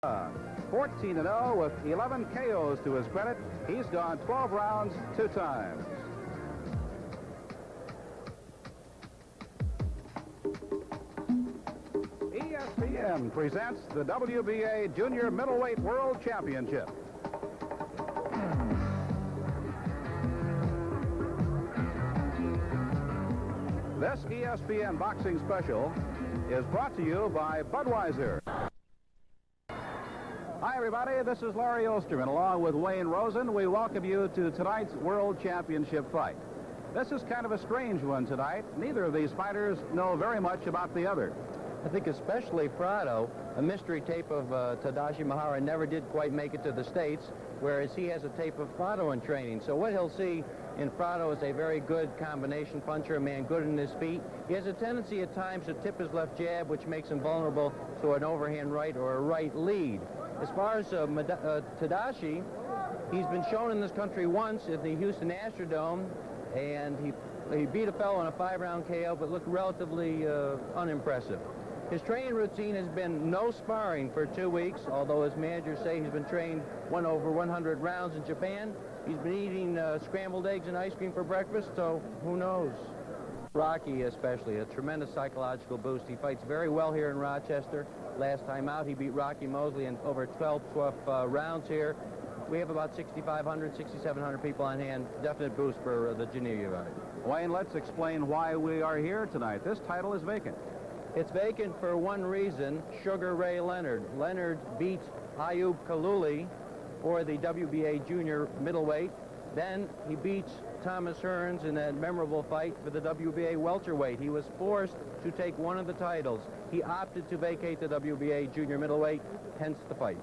14-0 with 11 KOs to his credit. He's gone 12 rounds 2 times. ESPN presents the WBA Junior Middleweight World Championship. This ESPN boxing special is brought to you by Budweiser. Hi, everybody. This is Larry Osterman. Along with Wayne Rosen, we welcome you to tonight's World Championship fight. This is kind of a strange one tonight. Neither of these fighters know very much about the other. I think especially Fratto, a mystery tape of Tadashi Mihara never did quite make it to the States, whereas he has a tape of Fratto in training. So what he'll see in Fratto is a very good combination puncher, a man good in his feet. He has a tendency at times to tip his left jab, which makes him vulnerable to an overhand right or a right lead. As far as Tadashi, he's been shown in this country once at the Houston Astrodome, and he beat a fellow in a 5-round KO, but looked relatively unimpressive. His training routine has been no sparring for 2 weeks, although his managers say he's been trained over 100 rounds in Japan. He's been eating scrambled eggs and ice cream for breakfast, so who knows? Rocky especially, a tremendous psychological boost. He fights very well here in Rochester. Last time out, he beat Rocky Mosley in over 12 rounds here. We have about 6,500, 6,700 people on hand. Definite boost for the Geneva fight. Wayne, let's explain why we are here tonight. This title is vacant. It's vacant for one reason: Sugar Ray Leonard. Leonard beat Ayub Kaluli for the WBA junior middleweight. Then he beats Thomas Hearns in that memorable fight for the WBA welterweight. He was forced to take one of the titles. He opted to vacate the WBA junior middleweight, hence the fight.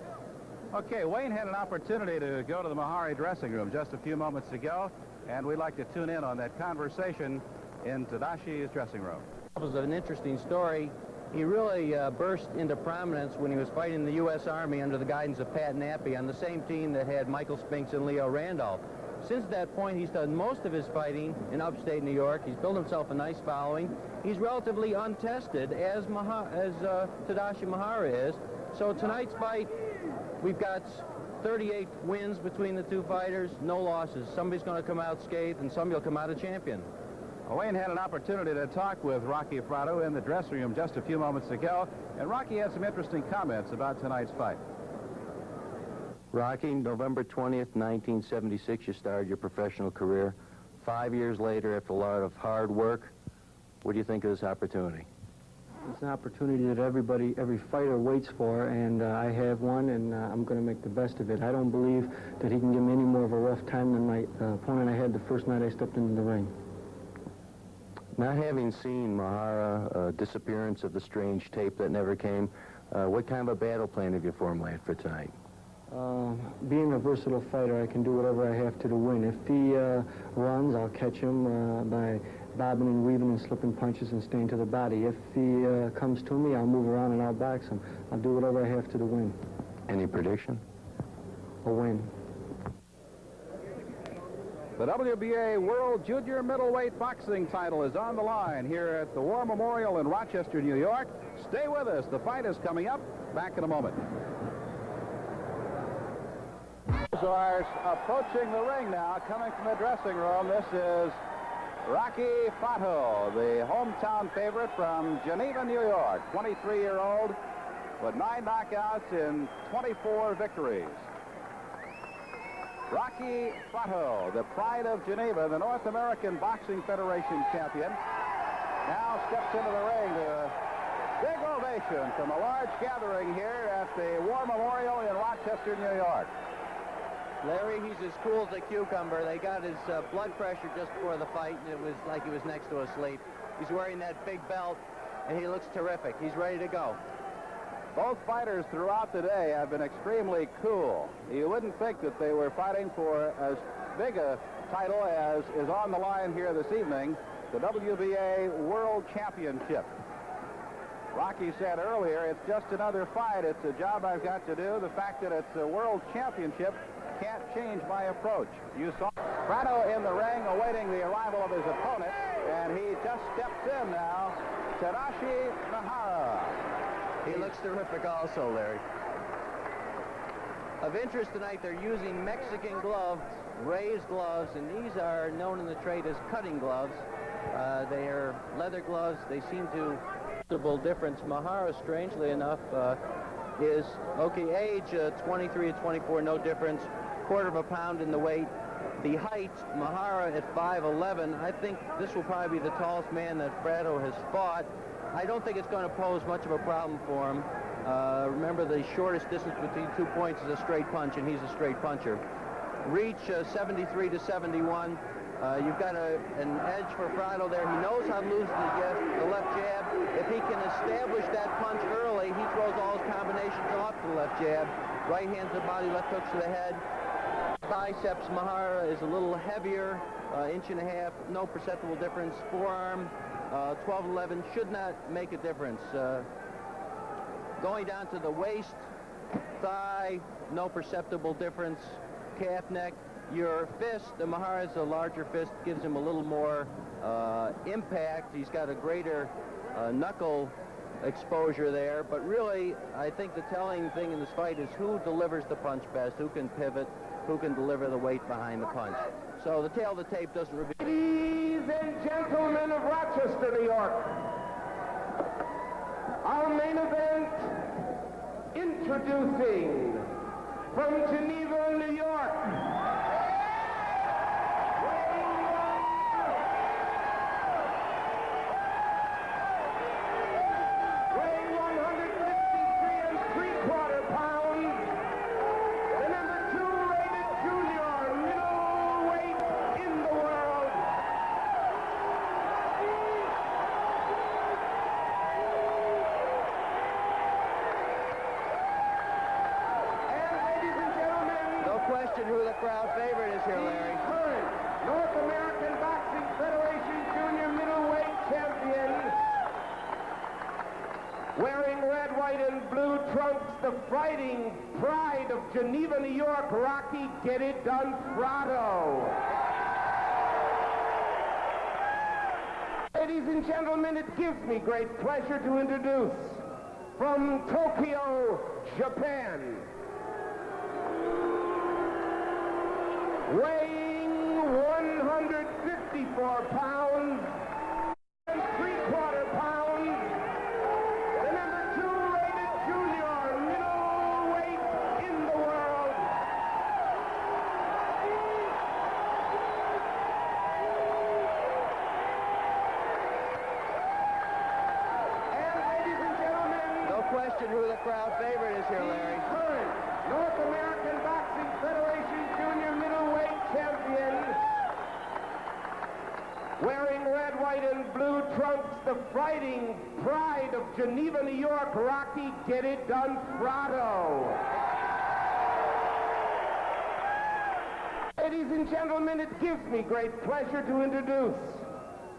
Okay, Wayne had an opportunity to go to the Mihara dressing room just a few moments ago, and we'd like to tune in on that conversation in Tadashi's dressing room. It was an interesting story. He really burst into prominence when he was fighting in the U.S. Army under the guidance of Pat Nappy on the same team that had Michael Spinks and Leo Randolph. Since that point, he's done most of his fighting in upstate New York. He's built himself a nice following. He's relatively untested, as Tadashi Mihara is. So tonight's fight, we've got 38 wins between the two fighters, no losses. Somebody's going to come out scathed, and somebody will come out a champion. Wayne had an opportunity to talk with Rocky Fratto in the dressing room just a few moments ago, and Rocky had some interesting comments about tonight's fight. Rocky, November 20th, 1976, you started your professional career. 5 years later, after a lot of hard work, what do you think of this opportunity? It's an opportunity that every fighter waits for, and I have one, and I'm going to make the best of it. I don't believe that he can give me any more of a rough time than my opponent I had the first night I stepped into the ring. Not having seen Mihara, disappearance of the strange tape that never came, what kind of a battle plan have you formulated for tonight? Being a versatile fighter, I can do whatever I have to win. If he runs, I'll catch him by bobbing and weaving and slipping punches and staying to the body. If he comes to me, I'll move around and I'll box him. I'll do whatever I have to win. Any prediction? A win. The WBA World Junior Middleweight Boxing title is on the line here at the War Memorial in Rochester, New York. Stay with us. The fight is coming up. Back in a moment. Are approaching the ring now, coming from the dressing room. This is Rocky Fratto, the hometown favorite from Geneva, New York. 23-year-old with 9 knockouts in 24 victories. Rocky Fratto, the pride of Geneva, the North American Boxing Federation champion, now steps into the ring to a big ovation from a large gathering here at the War Memorial in Rochester, New York. Larry, he's as cool as a cucumber. They got his blood pressure just before the fight, and it was like he was next to a sleep. He's wearing that big belt, and he looks terrific. He's ready to go. Both fighters throughout the day have been extremely cool. You wouldn't think that they were fighting for as big a title as is on the line here this evening, the WBA World Championship. Rocky said earlier, it's just another fight. It's a job I've got to do. The fact that it's a World Championship can't change my approach. You saw Fratto in the ring awaiting the arrival of his opponent, and he just steps in now. Tadashi Mihara. He looks terrific also, Larry. Of interest tonight, they're using Mexican gloves, raised gloves, and these are known in the trade as cutting gloves. They are leather gloves. They seem to difference. Mihara, strangely enough, is age 23 to 24, no difference. Quarter of a pound in the weight. The height, Mihara at 5'11". I think this will probably be the tallest man that Fratto has fought. I don't think it's going to pose much of a problem for him. Remember, the shortest distance between 2 points is a straight punch, and he's a straight puncher. Reach 73 to 71. You've got an edge for Fratto there. He knows how to lose the left jab. If he can establish that punch early, he throws all his combinations off to the left jab. Right hand to the body, left hooks to the head. Biceps, Mihara is a little heavier, inch and a half, no perceptible difference. Forearm, 12-11, should not make a difference. Going down to the waist, thigh, no perceptible difference. Calf, neck. Your fist, the Mihara's a larger fist, gives him a little more impact. He's got a greater knuckle exposure there, but really, I think the telling thing in this fight is who delivers the punch best, who can pivot, who can deliver the weight behind the punch. So the tail of the tape doesn't reveal. Ladies and gentlemen of Rochester, New York, our main event, introducing from Geneva, New York, weighing 153 3/4 pounds, the number 2 rated junior middleweight in the world. And ladies and gentlemen, No question who the crowd favorite is here, Larry. the current North American Boxing Federation junior middleweight champion, wearing red, white, and blue trunks, the fighting pride of Geneva, New York, Rocky Get It Done Fratto. Ladies and gentlemen, it gives me great pleasure to introduce from Tokyo, Japan, weighing 154 pounds and 3/4 pounds, the number 2 rated junior middleweight in the world. And ladies and gentlemen, No question who the crowd favorite is here, Larry. the current North American Boxing Federation junior middleweight champion, wearing red, white, and blue trunks, the fighting pride of Geneva, New York, Rocky Get It Done Fratto. Ladies and gentlemen, it gives me great pleasure to introduce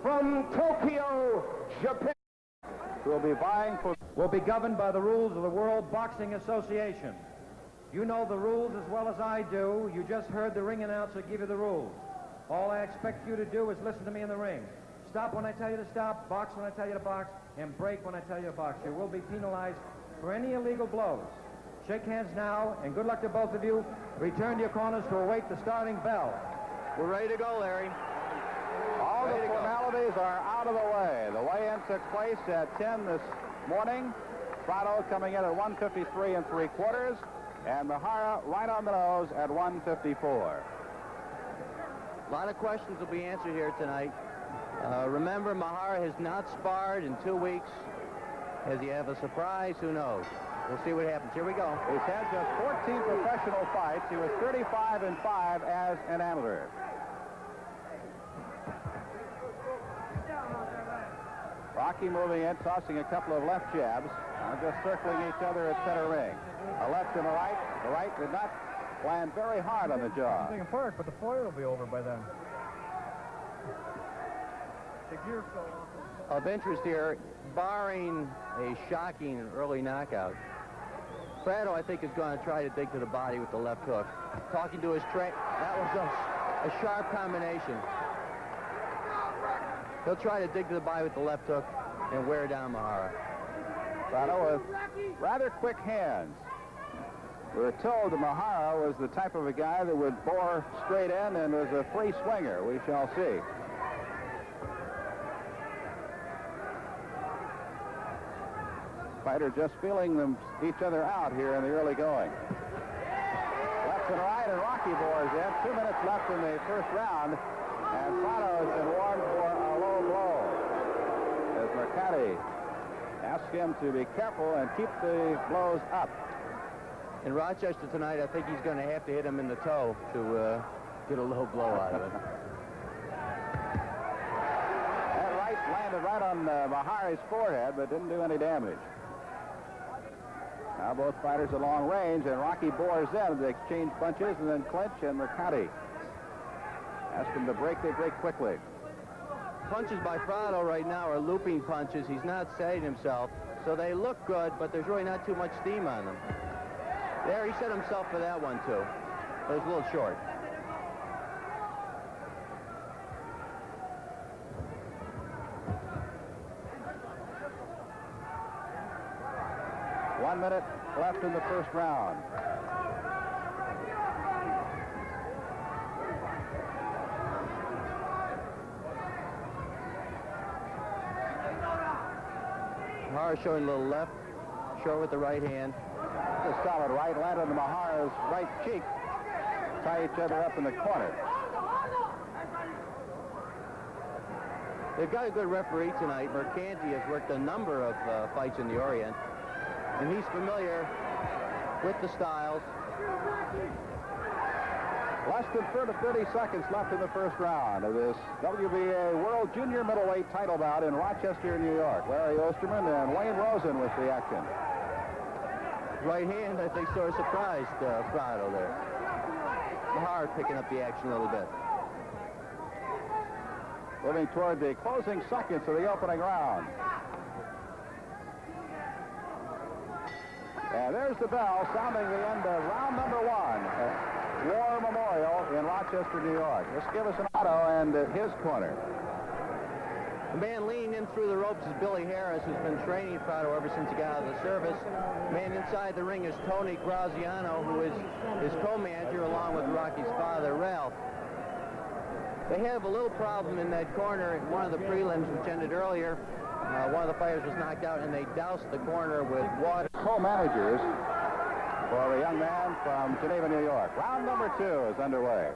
from Tokyo, Japan, will be governed by the rules of the World Boxing Association. You know the rules as well as I do. You just heard the ring announcer give you the rules. All I expect you to do is listen to me in the ring. Stop when I tell you to stop, box when I tell you to box, and break when I tell you to box. You will be penalized for any illegal blows. Shake hands now, and good luck to both of you. Return to your corners to await the starting bell. We're ready to go, Larry. All the formalities are out of the way. The weigh-in took place at 10 this morning. Fratto coming in at 153 3/4, and Mihara right on the nose at 154. A lot of questions will be answered here tonight. Remember, Mihara has not sparred in 2 weeks. Does he have a surprise? Who knows? We'll see what happens. Here we go. He's had just 14 professional fights. He was 35-5 as an amateur. Rocky moving in, tossing a couple of left jabs, just circling each other at center ring. A left and a right. The right did not land very hard on the jaw. Taking apart, but the foil will be over by then. The gear fell off. Of interest here, barring a shocking early knockout, Fratto, I think, is going to try to dig to the body with the left hook. Talking to his trainer, that was a sharp combination. He'll try to dig to the body with the left hook and wear down Mihara. Fratto with rather quick hands. We're told that Mihara was the type of a guy that would bore straight in and was a free swinger. We shall see. Fighter just feeling each other out here in the early going. Left and right, and Rocky bores in. 2 minutes left in the first round, and Fratto has been warned for a low blow as Mercati asks him to be careful and keep the blows up. In Rochester tonight, I think he's going to have to hit him in the toe to get a low blow out of it. That right landed right on Mihara's forehead, but didn't do any damage. Now both fighters at long range, and Rocky bores in. They exchange punches and then clinch, and Mercati asks him to break. They break quickly. Punches by Fratto right now are looping punches. He's not setting himself, so they look good, but there's really not too much steam on them. There, he set himself for that one, too. But it was a little short. One minute left in the first round. Mihara showing a little left, short with the right hand. A solid right landed on Mihara's right cheek. Tie each other up in the corner. They've got a good referee tonight. Mercanti has worked a number of fights in the Orient, and he's familiar with the styles. Less than 30 seconds left in the first round of this WBA World Junior Middleweight title bout in Rochester, New York. Larry Osterman and Wayne Rosen with the action. Right hand, I think, sort of surprised Fratto there. Mihara picking up the action a little bit. Moving toward the closing seconds of the opening round. And there's the bell sounding the end of round number 1 at War Memorial in Rochester, New York. Let's give us an auto and his corner. The man leaning in through the ropes is Billy Harris, who's been training Fratto ever since he got out of the service. The man inside the ring is Tony Graziano, who is his co-manager along with Rocky's father, Ralph. They have a little problem in that corner. One of the prelims, which ended earlier, one of the fighters was knocked out, and they doused the corner with water. Co-managers for the young man from Geneva, New York. Round number 2 is underway.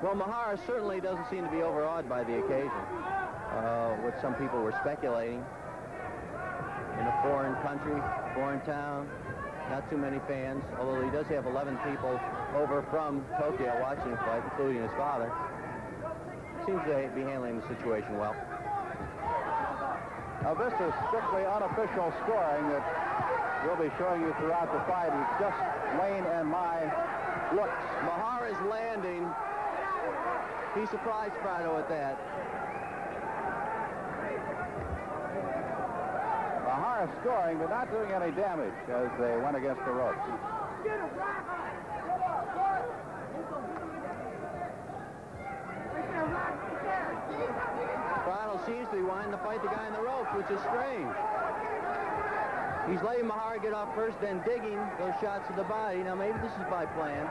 Well, Mihara certainly doesn't seem to be overawed by the occasion, what some people were speculating. In a foreign country, foreign town, not too many fans, although he does have 11 people over from Tokyo watching the fight, including his father. Seems to be handling the situation well. Now, this is strictly unofficial scoring that we'll be showing you throughout the fight. It's just Wayne and my looks. Mihara's landing. He surprised Fratto at that. Mihara scoring, but not doing any damage as they went against the ropes. Fratto seems to be wanting to fight the guy in the ropes, which is strange. He's letting Mihara get off first, then digging those shots to the body. Now, maybe this is by plan.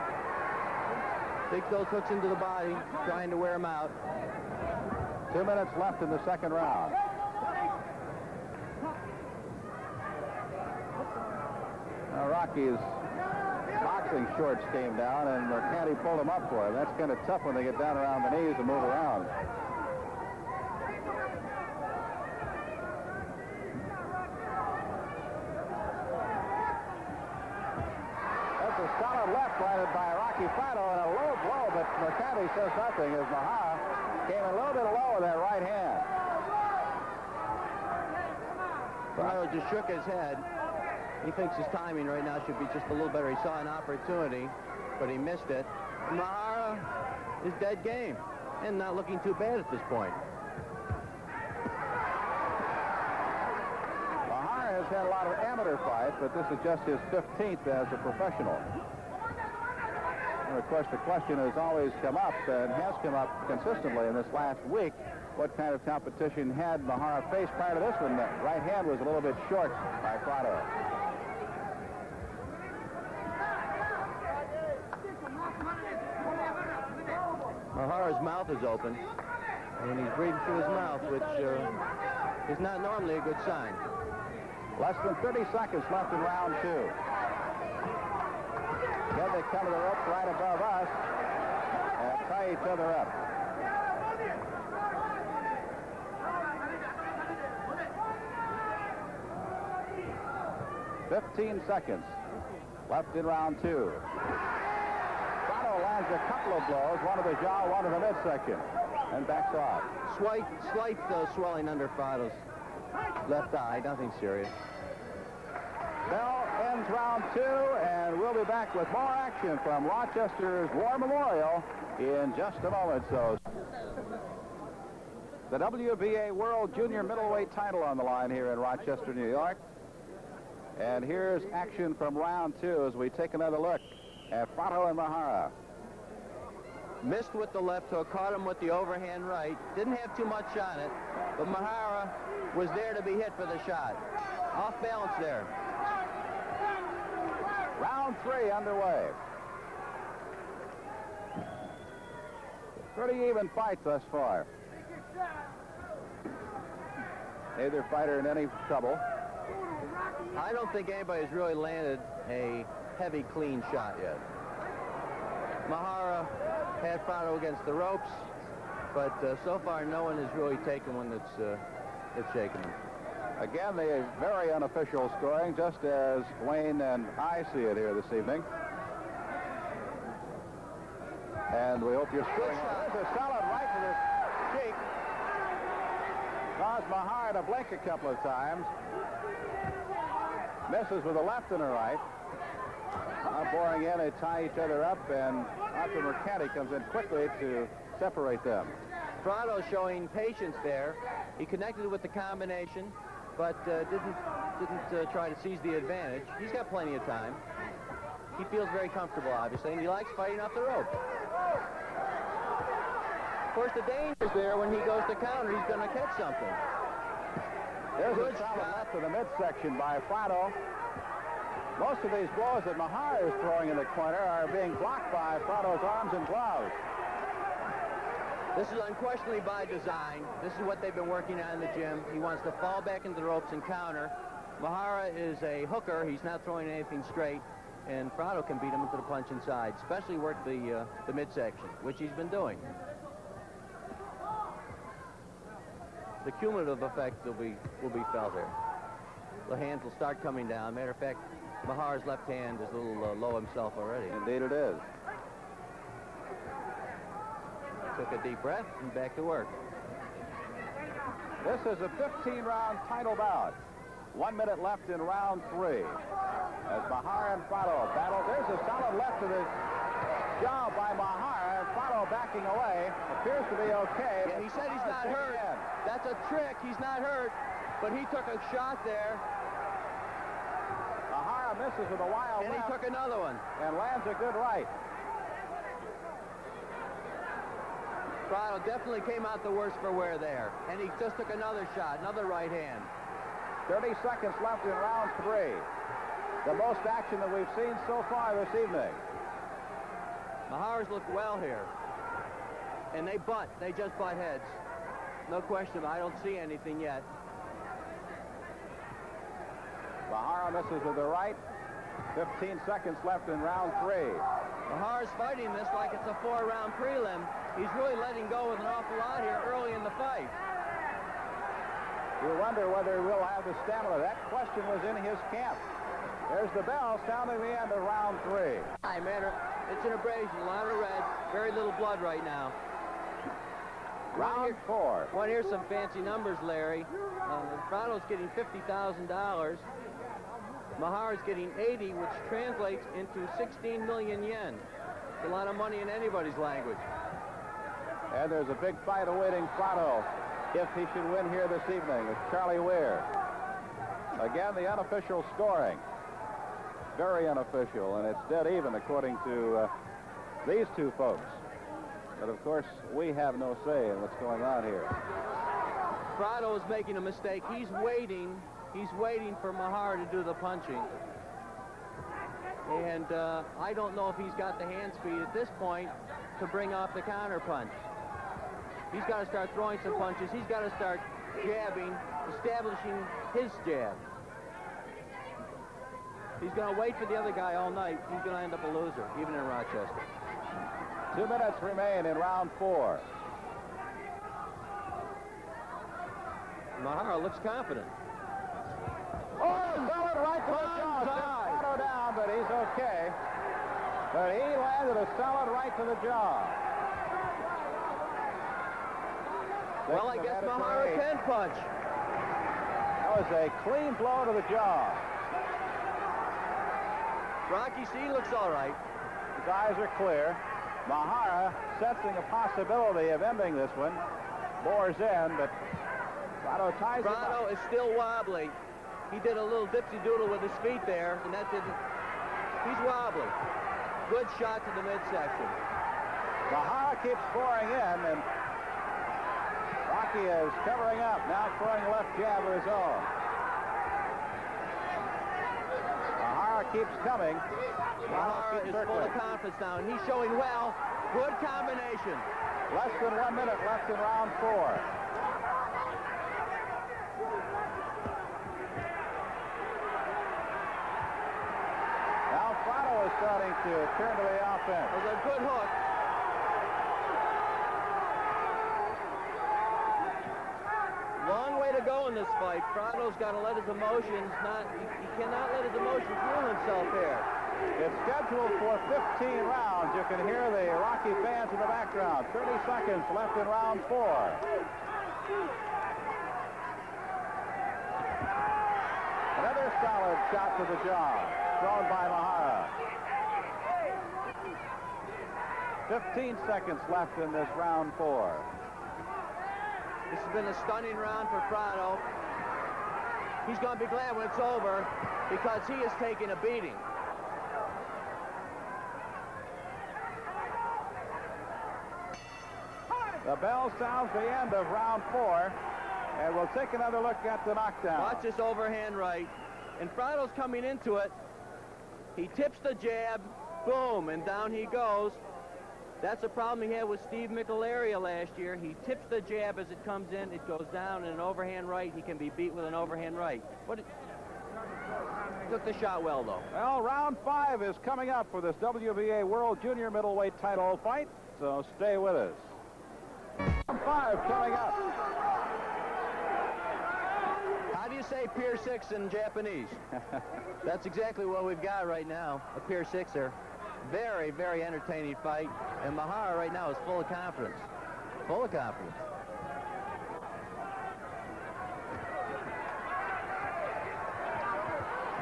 Takes those hooks into the body, trying to wear him out. 2 minutes left in the second round. Now, Rocky's boxing shorts came down, and Mercanti pulled him up for him. That's kind of tough when they get down around the knees and move around. That's a solid left landed by Rocky Fratto, and a low blow, but Mercanti says nothing as Mihara came a little bit low with that right hand. Fratto just shook his head. He thinks his timing right now should be just a little better. He saw an opportunity, but he missed it. Mihara is dead game and not looking too bad at this point. Mihara has had a lot of amateur fights, but this is just his 15th as a professional. And of course, the question has always come up and has come up consistently in this last week. What kind of competition had Mihara faced prior to this one? The right hand was a little bit short by Fratto. Mahara's mouth is open, and he's breathing through his mouth, which is not normally a good sign. Less than 30 seconds left in round 2. Then they come to the rope right above us and tie each other up. "15 seconds left in round 2. Fratto lands a couple of blows, one to the jaw, one to the midsection, and backs off. Slight swelling under Fratto's left eye, nothing serious. Bell ends round 2, and we'll be back with more action from Rochester's War Memorial in just a moment. So, the WBA World Junior Middleweight title on the line here in Rochester, New York. And here's action from round 2 as we take another look at Fratto and Mihara. Missed with the left hook, caught him with the overhand right. Didn't have too much on it, but Mihara was there to be hit for the shot. Off balance there. Round 3 underway. Pretty even fight thus far. Neither fighter in any trouble. I don't think anybody's really landed a heavy, clean shot yet. Mihara had Fratto against the ropes, but so far no one has really taken one that's shaken him. Again, the very unofficial scoring, just as Wayne and I see it here this evening. And we hope you're scoring. There's a solid right to the cheek. Caused Mihara to blink a couple of times. Misses with a left and a right. Now boring in, they tie each other up, and Arthur Mercanti comes in quickly to separate them. Fratto showing patience there. He connected with the combination, but didn't try to seize the advantage. He's got plenty of time. He feels very comfortable, obviously, and he likes fighting off the rope. Of course, the danger's there when he goes to counter. He's going to catch something. There's a solid left to the midsection by Fratto. Most of these blows that Mihara is throwing in the corner are being blocked by Fratto's arms and gloves. This is unquestionably by design. This is what they've been working on in the gym. He wants to fall back into the ropes and counter. Mihara is a hooker. He's not throwing anything straight, and Fratto can beat him into the punch inside, especially work the midsection, which he's been doing. The cumulative effect will be felt here. The hands will start coming down. Matter of fact, Mihara's left hand is a little low himself already. Indeed it is. Took a deep breath and back to work. This is a 15-round title bout. 1 minute left in round 3. As Mihara and Fratto battle, there's a solid left to the jaw by Mihara, and Fratto backing away. Appears to be okay. Yeah, he said he's not hurt. That's a trick. He's not hurt, but he took a shot there. Mihara misses with a wild and left. He took another one. And lands a good right. Fratto definitely came out the worse for wear there. And he just took another shot, another right hand. 30 seconds left in round 3. The most action that we've seen so far this evening. Mihara's looked well here. And they just butt heads. No question, I don't see anything yet. Mihara misses with the right. 15 seconds left in round 3. Mihara's fighting this like it's a 4-round prelim. He's really letting go with an awful lot here early in the fight. You wonder whether we'll have the stamina. That question was in his camp. There's the bell sounding the end of round 3. Hi, man. It's an abrasion, a lot of red, very little blood right now. Round 4. Want to hear some fancy numbers, Larry? Fratto's getting $50,000. Mihara's getting 80, which translates into 16 million yen. It's a lot of money in anybody's language. And there's a big fight awaiting Fratto if he should win here this evening with Charlie Weir. Again, the unofficial scoring. Very unofficial, and it's dead even according to these two folks. But of course, we have no say in what's going on here. Fratto is making a mistake. He's waiting for Mihara to do the punching. And I don't know if he's got the hand speed at this point to bring off the counter punch. He's got to start throwing some punches. He's got to start jabbing, establishing his jab. He's going to wait for the other guy all night. He's going to end up a loser, even in Rochester. 2 minutes remain in round 4. Mihara looks confident. Oh, solid right to the jaw. Fratto down, but he's okay. But he landed a solid right to the jaw. Well, I guess Mihara can punch. That was a clean blow to the jaw. Rocky C looks all right. His eyes are clear. Mihara, sensing a possibility of ending this one, bores in, but Fratto ties him up. Fratto is still wobbly. He did a little dipsy-doodle with his feet there, and that didn't... He's wobbly. Good shot to the midsection. Mihara keeps pouring in, and Rocky is covering up, now throwing a left jab of his own. Mihara keeps coming. Mihara is full of confidence now, and he's showing well. Good combination. Less than 1 minute left in round 4. Now Fratto is starting to turn to the offense. It was a good hook. Long way to go in this fight. Fratto's got to let his emotions he cannot let his emotions rule himself here. It's scheduled for 15 rounds. You can hear the Rocky fans in the background. 30 seconds left in round 4. Another solid shot to the jaw, thrown by Mihara. 15 seconds left in this round 4. This has been a stunning round for Fratto. He's going to be glad when it's over because he is taking a beating. The bell sounds the end of round 4, and we'll take another look at the knockdown. Watch this overhand right, and Fratto's coming into it. He tips the jab, boom, and down he goes. That's a problem he had with Steve Michelleria last year. He tips the jab as it comes in. It goes down in an overhand right. He can be beat with an overhand right. Took the shot well, though. Well, round 5 is coming up for this WBA World Junior Middleweight title fight, so stay with us. Round 5 coming up. How do you say Pier 6 in Japanese? That's exactly what we've got right now, a Pier 6er. Very, very entertaining fight, and Mihara right now is full of confidence. Full of confidence.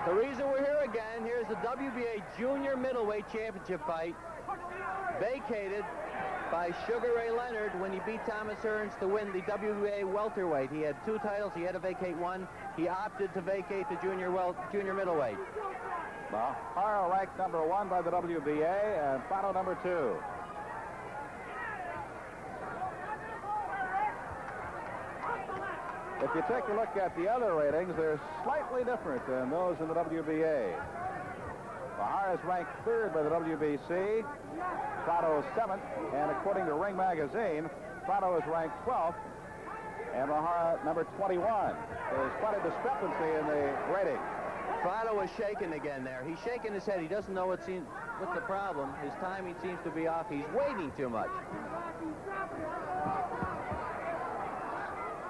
The reason we're here again, here's the WBA Junior Middleweight Championship fight, vacated by Sugar Ray Leonard when he beat Thomas Hearns to win the WBA welterweight. He had 2 titles. He had to vacate 1. He opted to vacate the junior middleweight. Mihara ranked number 1 by the WBA, and Fratto number 2. If you take a look at the other ratings, they're slightly different than those in the WBA. Mihara is ranked 3rd by the WBC. Fratto is 7th, and according to Ring Magazine, Fratto is ranked 12th, and Mihara number 21. There's quite a discrepancy in the rating. Fratto is shaking again there. He's shaking his head. He doesn't know what's the problem. His timing seems to be off. He's waiting too much.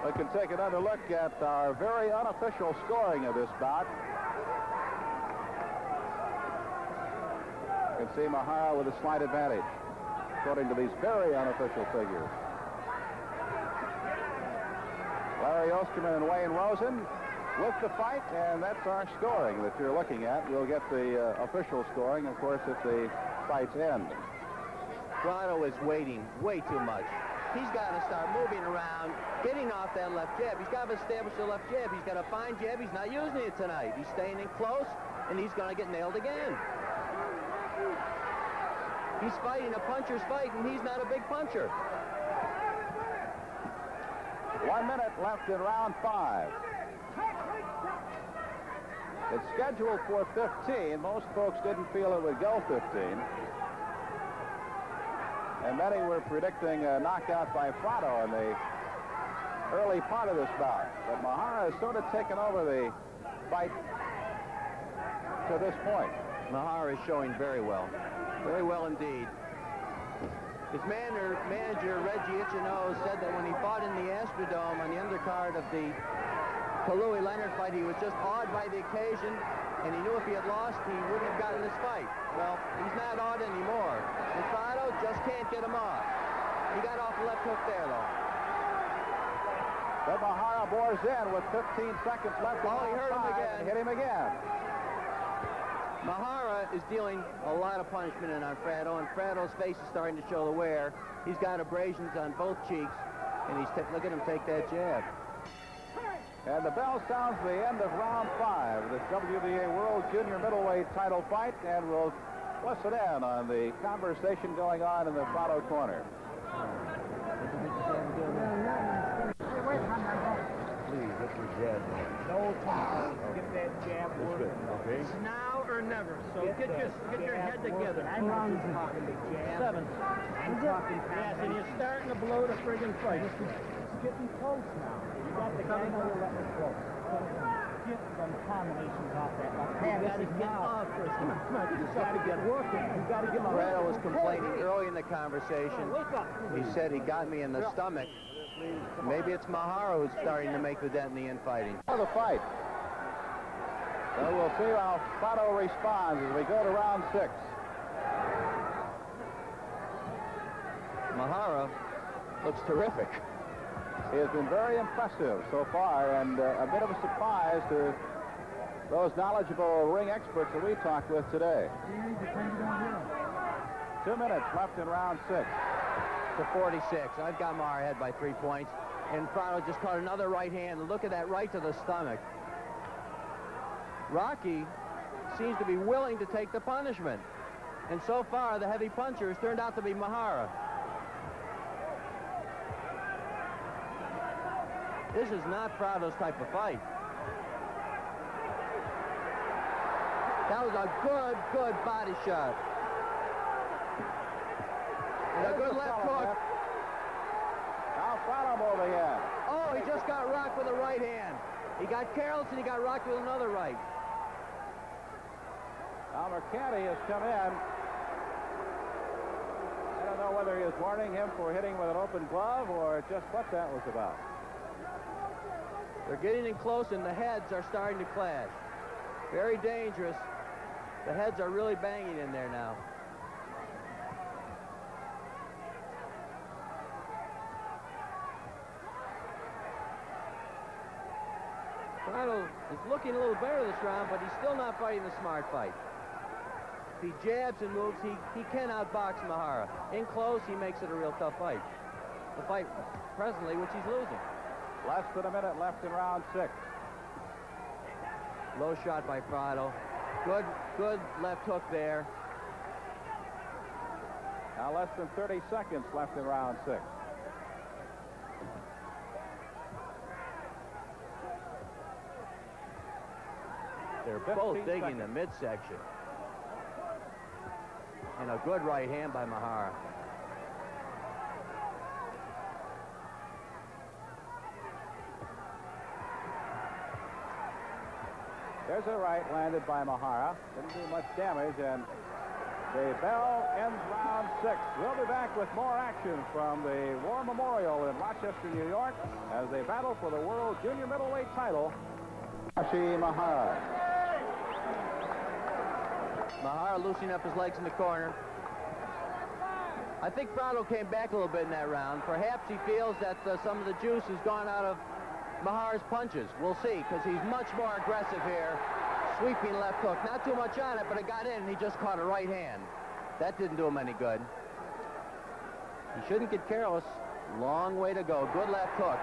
We can take another look at our very unofficial scoring of this bout. You can see Mihara with a slight advantage, according to these very unofficial figures. Larry Osterman and Wayne Rosen with the fight, and that's our scoring that you're looking at. We'll get the official scoring, of course, at the fight's end. Fratto is waiting way too much. He's got to start moving around, getting off that left jab. He's got to establish the left jab. He's got a fine jab. He's not using it tonight. He's staying in close, and he's going to get nailed again. He's fighting a puncher's fight, and he's not a big puncher. 1 minute left in round 5. It's scheduled for 15. Most folks didn't feel it would go 15. And many were predicting a knockout by Fratto in the early part of this bout. But Mihara has sort of taken over the fight to this point. Mihara is showing very well indeed. His manager, Reggie Ichino, said that when he fought in the Astrodome on the undercard of the Kalui Leonard fight, he was just awed by the occasion, and he knew if he had lost, he wouldn't have gotten this fight. Well, he's not awed anymore. And Fratto just can't get him off. He got off the left hook there, though. But Mihara bores in with 15 seconds left. Oh, he hurt him again. Hit him again. Mihara is dealing a lot of punishment in on Fratto, and Fratto's face is starting to show the wear. He's got abrasions on both cheeks, and look at him take that jab. And the bell sounds the end of round 5, this WBA World Junior Middleweight title fight, and we'll listen in on the conversation going on in the Fratto corner. Please, that's your jab. No time. Get that jab working. Okay. It's now or never. So get your head together. 9 rounds is talking the jab. 7. I'm talking. Yes, and you're starting to blow the friggin' fight. It's getting close now. You got the guy on your left close. Get them combinations off that. You got to get off first. Come on. You got to get working. You got to get. Fratto was complaining early in the conversation. He said he got me in the stomach. Maybe it's Mihara who's starting to make the dent in the infighting. For the fight. So we'll see how Fratto responds as we go to round 6. Mihara looks terrific. He has been very impressive so far, and a bit of a surprise to those knowledgeable ring experts that we talked with today. 2 minutes left in round 6. To 46. I've got Mihara ahead by 3 points. And Fratto just caught another right hand. Look at that right to the stomach. Rocky seems to be willing to take the punishment. And so far, the heavy puncher has turned out to be Mihara. This is not Fratto's type of fight. That was a good body shot. And a good left hook. Now Fratto moving in. Oh, he just got rocked with a right hand. He got careless and he got rocked with another right. Now Mercanti has come in. I don't know whether he is warning him for hitting with an open glove or just what that was about. They're getting in close and the heads are starting to clash. Very dangerous. The heads are really banging in there now. Fratto is looking a little better this round, but he's still not fighting the smart fight. If he jabs and moves, he can outbox Mihara. In close, he makes it a real tough fight. The fight presently, which he's losing. Less than a minute left in round 6. Low shot by Fratto. Good left hook there. Now less than 30 seconds left in round 6. They're both digging the midsection. And a good right hand by Mihara. There's a right landed by Mihara. Didn't do much damage, and the bell ends round 6. We'll be back with more action from the War Memorial in Rochester, New York, as they battle for the World Junior Middleweight title. Tadashi Mihara. Mihara loosening up his legs in the corner. I think Fratto came back a little bit in that round. Perhaps he feels that some of the juice has gone out of Mihara's punches. We'll see, because he's much more aggressive here. Sweeping left hook. Not too much on it, but it got in, and he just caught a right hand. That didn't do him any good. He shouldn't get careless. Long way to go. Good left hook.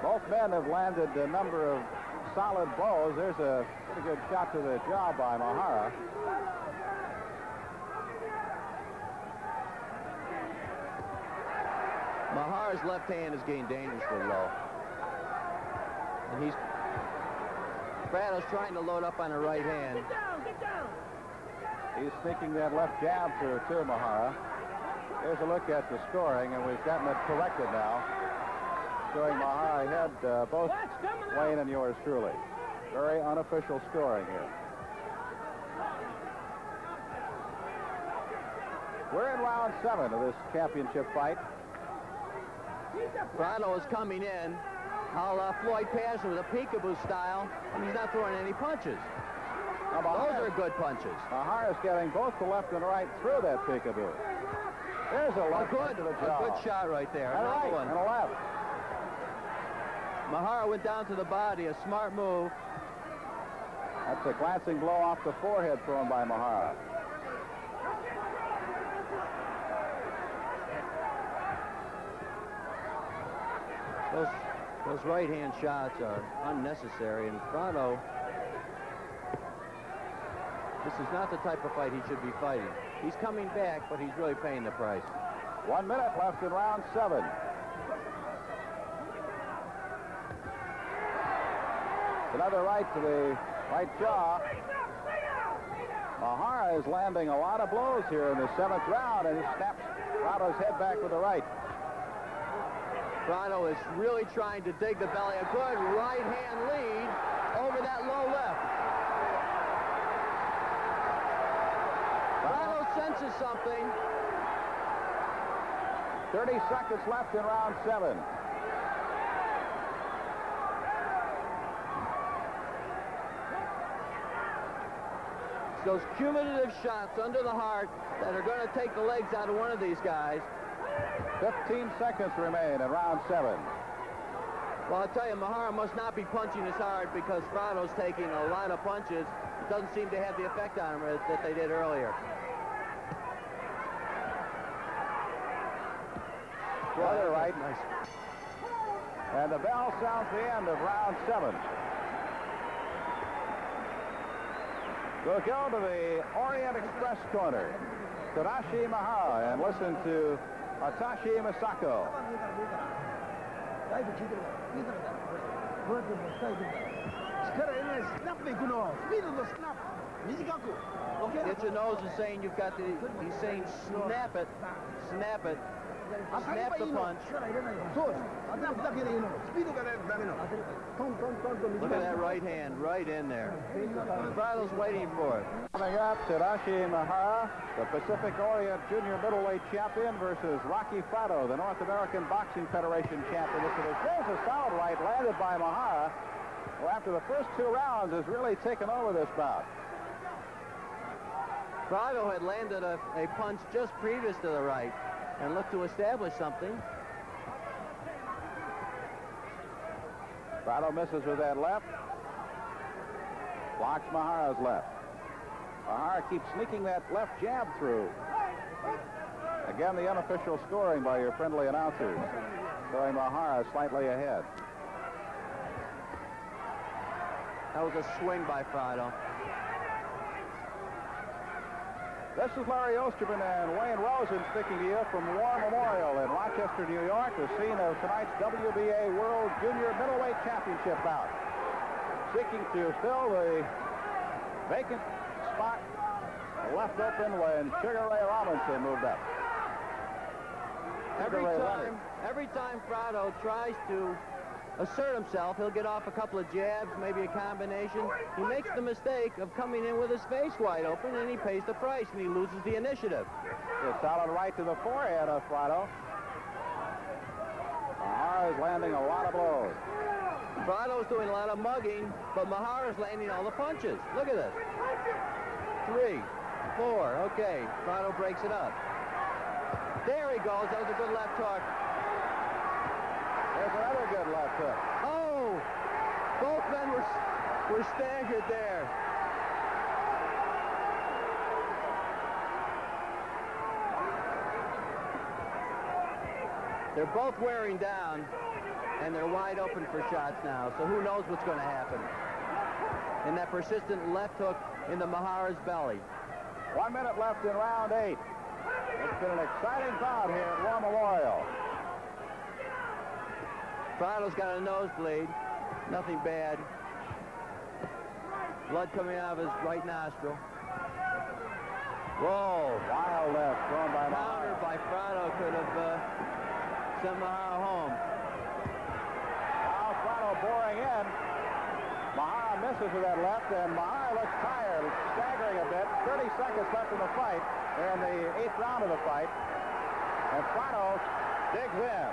Both men have landed a number of solid blows. There's a pretty good shot to the jaw by Mihara. Mihara's left hand is getting dangerously low. And Fratto's trying to load up on a right hand. Get down! He's sneaking that left jab through too, Mihara. Here's a look at the scoring, and we've gotten it corrected now. Showing Mihara ahead, both Wayne and yours truly. Very unofficial scoring here. We're in round 7 of this championship fight. Fratto is coming in. I'll Floyd pass him with a peekaboo style, and he's not throwing any punches. Those are good punches. Mihara's getting both the left and right through that peekaboo. There's a left to the jaw. A good shot right there. And Another right one. and a left. Mihara went down to the body, a smart move. That's a glancing blow off the forehead thrown by Mihara. Those right-hand shots are unnecessary, and Fratto, this is not the type of fight he should be fighting. He's coming back, but he's really paying the price. 1 minute left in round 7. Another right to the right jaw. Mihara is landing a lot of blows here in the 7th round, and he snaps Fratto's head back with the right. Fratto is really trying to dig the belly. A good right-hand lead over that low left. Fratto senses something. 30 seconds left in round 7. It's those cumulative shots under the heart that are going to take the legs out of one of these guys. 15 seconds remain in round 7. Well, I'll tell you, Mihara must not be punching as hard because Fratto's taking a lot of punches. It doesn't seem to have the effect on him that they did earlier. Other right. Nice. And the bell sounds the end of round 7. We'll go to the Orient Express corner. Tadashi Mihara, and listen to Atashi Misako. だいぶ効いてるから。こうやってもう使いてるから。力入れない、スナップで行くの。スピードとスナップ。短く。Get your nose is saying you've got he's saying snap it, snap it. Snap the punch. 力入れないよ。そうです。当てるだけでいいの。スピードがないとダメなの。トントントンと短く。 Look at that right hand right in there. Fratto's waiting for it. Coming up, Tadashi Mihara, the Pacific Orient Junior Middleweight Champion versus Rocky Fratto, the North American Boxing Federation Champion. There's a solid right landed by Mihara, who after the first 2 rounds has really taken over this bout. Fratto had landed a punch just previous to the right and looked to establish something. Fratto misses with that left. Blocks Mihara's left. Mihara keeps sneaking that left jab through. Again, the unofficial scoring by your friendly announcers, showing Mihara slightly ahead. That was a swing by Fratto. This is Larry Osterman and Wayne Rosen speaking to you from War Memorial in Rochester, New York, the scene of tonight's WBA World Junior Middleweight Championship bout. Seeking to fill the vacant spot left open when Sugar Ray Robinson moved up. Every time Fratto tries to assert himself, he'll get off a couple of jabs, maybe a combination. He makes the mistake of coming in with his face wide open, and he pays the price, and he loses the initiative. A solid right to the forehead of Fratto. Mihara is landing a lot of blows. Fratto's doing a lot of mugging, but Mihara's landing all the punches. Look at this. 3, 4, okay. Fratto breaks it up. There he goes. That was a good left hook. There's another good left hook. Oh! Both men were staggered there. They're both wearing down, and they're wide open for shots now, so who knows what's going to happen. And that persistent left hook into Mihara's belly. 1 minute left in round 8. It's been an exciting bout here at War Memorial. Fratto's got a nosebleed. Nothing bad. Blood coming out of his right nostril. Whoa, wild left thrown by Counter Mihara. by Fratto could have sent Mihara home. Now Fratto boring in. Mihara misses with that left, and Mihara looks tired, staggering a bit. 30 seconds left in the fight. They're in the 8th round of the fight. And Fratto digs in.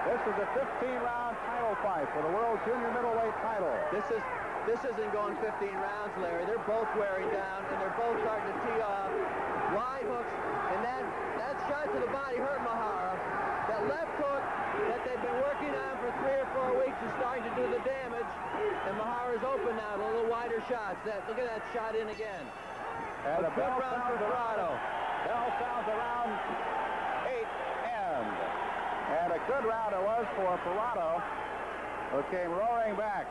This is a 15-round title fight for the world junior middleweight title. This isn't going 15 rounds, Larry. They're both wearing down, and they're both starting to tee off. Wide hooks, and that shot to the body hurt Mihara. That left hook that they've been working on for 3 or 4 weeks is starting to do the damage, and Mihara's open now to a little wider shots. Look at that shot in again. And a good round for Fratto. Bell sounds around 8 end. And a good round it was for Fratto, who came roaring back.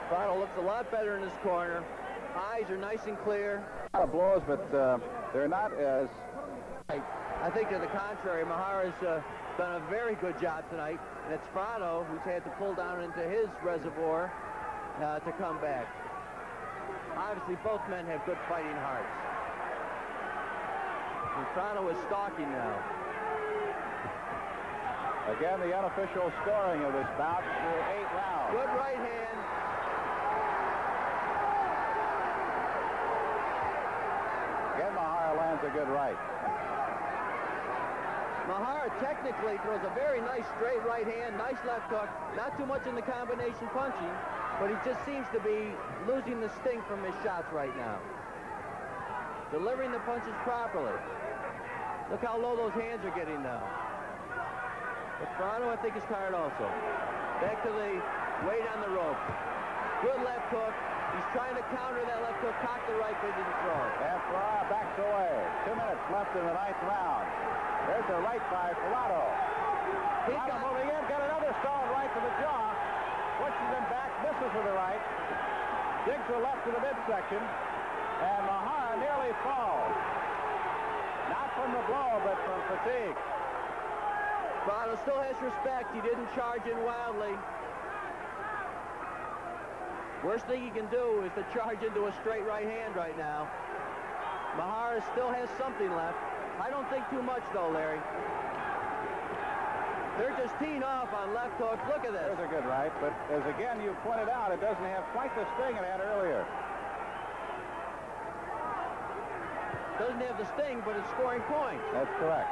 Fratto looks a lot better in his corner. Eyes are nice and clear. A lot of blows, but they're not as... I think to the contrary, Mihara's done a very good job tonight, and it's Fratto who's had to pull down into his reservoir to come back. Obviously, both men have good fighting hearts. And Fratto is stalking now. Again, the unofficial scoring of this bout through 8 rounds. Good right hand. Again, Mihara lands a good right. Mihara technically throws a very nice straight right hand, nice left hook. Not too much in the combination punching, but he just seems to be losing the sting from his shots right now. Delivering the punches properly. Look how low those hands are getting now. But Fratto, I think, is tired also. Back to the weight on the rope. Good left hook. He's trying to counter that left hook, cock the right, but he didn't throw. And Fratto backs away. 2 minutes left in the 9th round. There's a right by Fratto. Fratto moving in, got another solid right to the jaw. Pushes him back, misses with the right. Digs the left to the midsection. And Mihara nearly falls. Not from the blow, but from fatigue. Fratto still has respect. He didn't charge in wildly. Worst thing he can do is to charge into a straight right hand right now. Mihara still has something left. I don't think too much, though, Larry. They're just teeing off on left hooks. Look at this. There's a good right, but as again you pointed out, it doesn't have quite the sting it had earlier. Doesn't have the sting, but it's scoring points. That's correct.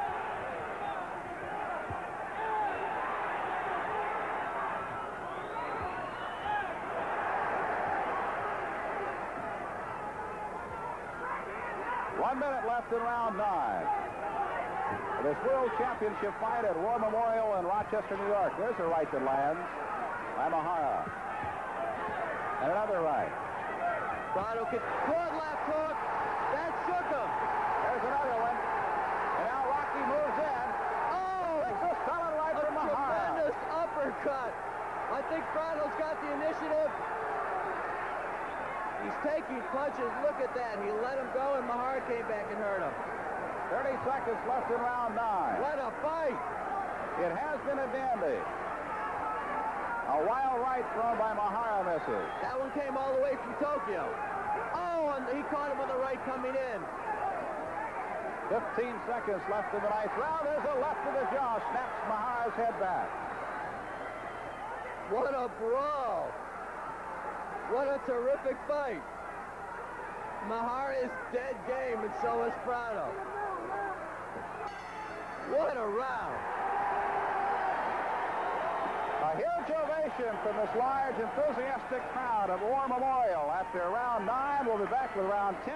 One minute left in round 9. This World Championship fight at War Memorial in Rochester, New York. There's a right that lands by Mihara. And another right. Fratto could good left hook. That shook him. There's another one. And now Rocky moves in. Oh! Takes a solid right from Mihara. Tremendous uppercut. I think Fratto's got the initiative. He's taking punches. Look at that. He let him go, and Mihara came back and hurt him. 30 seconds left in round 9. What a fight! It has been a dandy. A wild right thrown by Mihara misses. That one came all the way from Tokyo. Oh, and he caught him with the right coming in. 15 seconds left in the 9th round. There's a left to the jaw. Snaps Mihara's head back. What a brawl. What a terrific fight. Mihara is dead game, and so is Fratto. What a round. A huge ovation from this large, enthusiastic crowd of War Memorial. After round 9, we'll be back with round 10.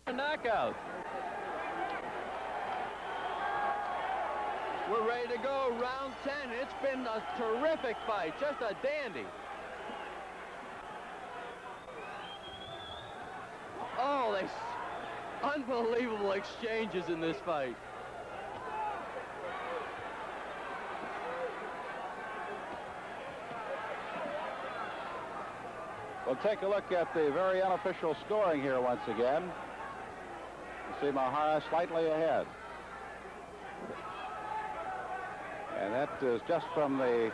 A knockout. We're ready to go, round 10. It's been a terrific fight, just a dandy. Oh, unbelievable exchanges in this fight. We'll take a look at the very unofficial scoring here once again. see Mihara slightly ahead. And that is just from the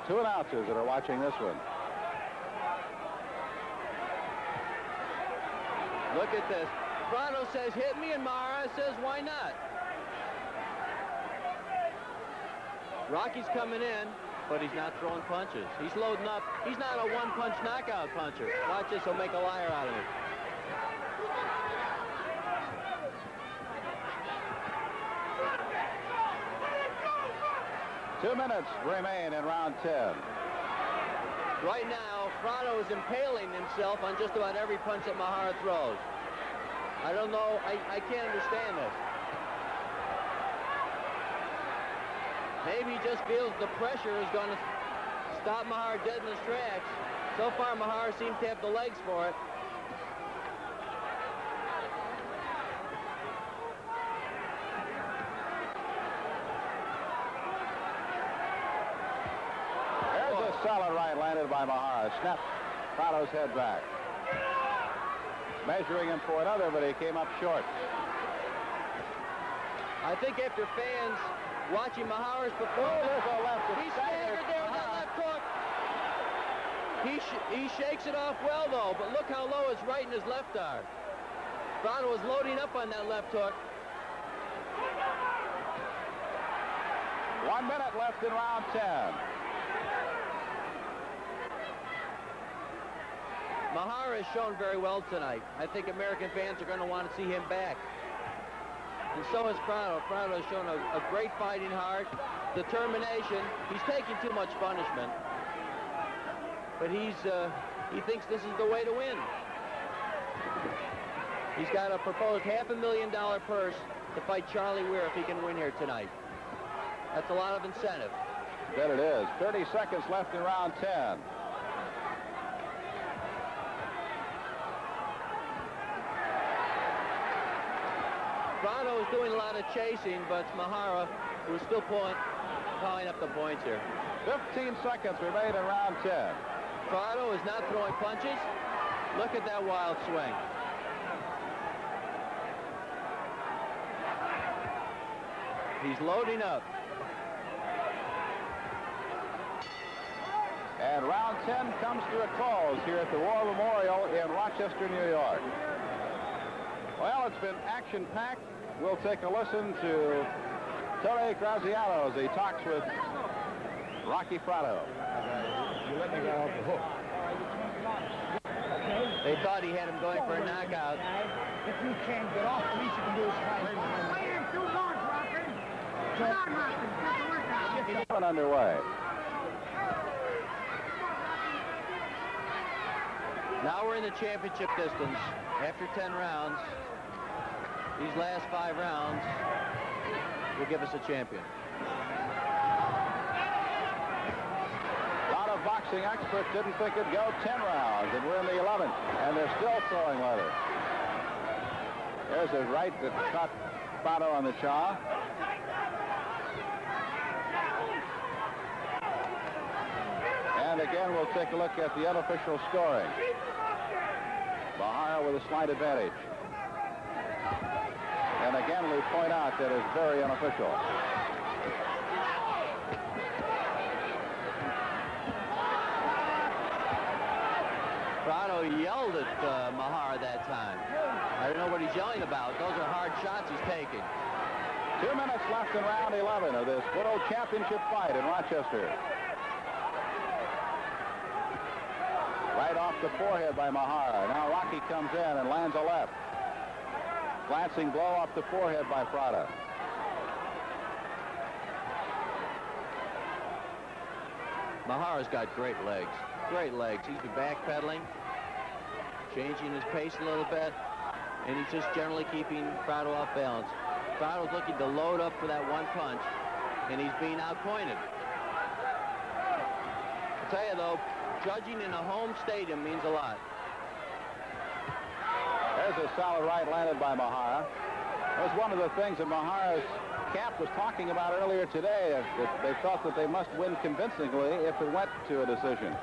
2 announcers that are watching this one. Look at this. Fratto says, hit me, and Mihara says, why not? Rocky's coming in, but he's not throwing punches. He's loading up. He's not a one-punch knockout puncher. Watch this, he'll make a liar out of me. Two minutes remain in round 10. Right now, Fratto is impaling himself on just about every punch that Mihara throws. I don't know. I can't understand this. Maybe he just feels the pressure is going to stop Mihara dead in his tracks. So far, Mihara seems to have the legs for it. There's a solid right landed by Mihara. Snapped Fratto's head back. Measuring him for another, but he came up short. I think after fans watching Mihara's performance, there's a left. He staggered there with that left hook. He shakes it off well, though, but look how low it's right in his left arm. Fratto was loading up on that left hook. 1 minute left in round 10. Mihara has shown very well tonight. I think American fans are going to want to see him back. And so has Fratto. Fratto has shown a great fighting heart, determination. He's taking too much punishment. But he thinks this is the way to win. He's got a proposed $500,000 purse to fight Charlie Weir if he can win here tonight. That's a lot of incentive. Bet it is. 30 seconds left in round 10. Fratto is doing a lot of chasing, but it's Mihara who's still piling up the points here. 15 seconds remain in round 10. Fratto is not throwing punches. Look at that wild swing. He's loading up. And round 10 comes to a close here at the War Memorial in Rochester, New York. Well, it's been action-packed. We'll take a listen to Tony Graziano as he talks with Rocky Fratto. You let me get off the hook. They thought he had him going for a knockout. If you can't get off, the least you can do is fight. Wait him too long, Rocky. Come on, Rocky. Get the work out. He's been underway. Now we're in the championship distance. After 10 rounds, these last 5 rounds will give us a champion. A lot of boxing experts didn't think it'd go 10 rounds, and we're in the 11th, and they're still throwing leather. There's a right that caught Fratto on the jaw. And again, we'll take a look at the unofficial scoring. Mihara with a slight advantage. And again, we point out that it's very unofficial. Fratto yelled at Mihara that time. I don't know what he's yelling about. Those are hard shots he's taking. 2 minutes left in round 11 of this World Championship fight in Rochester. Right off the forehead by Mihara. Now Rocky comes in and lands a left. Glancing blow off the forehead by Fratto. Mihara's got great legs. Great legs. He's been backpedaling, changing his pace a little bit, and he's just generally keeping Fratto off balance. Fratto's looking to load up for that one punch, and he's being outpointed. I'll tell you, though, judging in a home stadium means a lot. There's a solid right landed by Mihara. That was one of the things that Mihara's camp was talking about earlier today, that they felt that they must win convincingly if it went to a decision.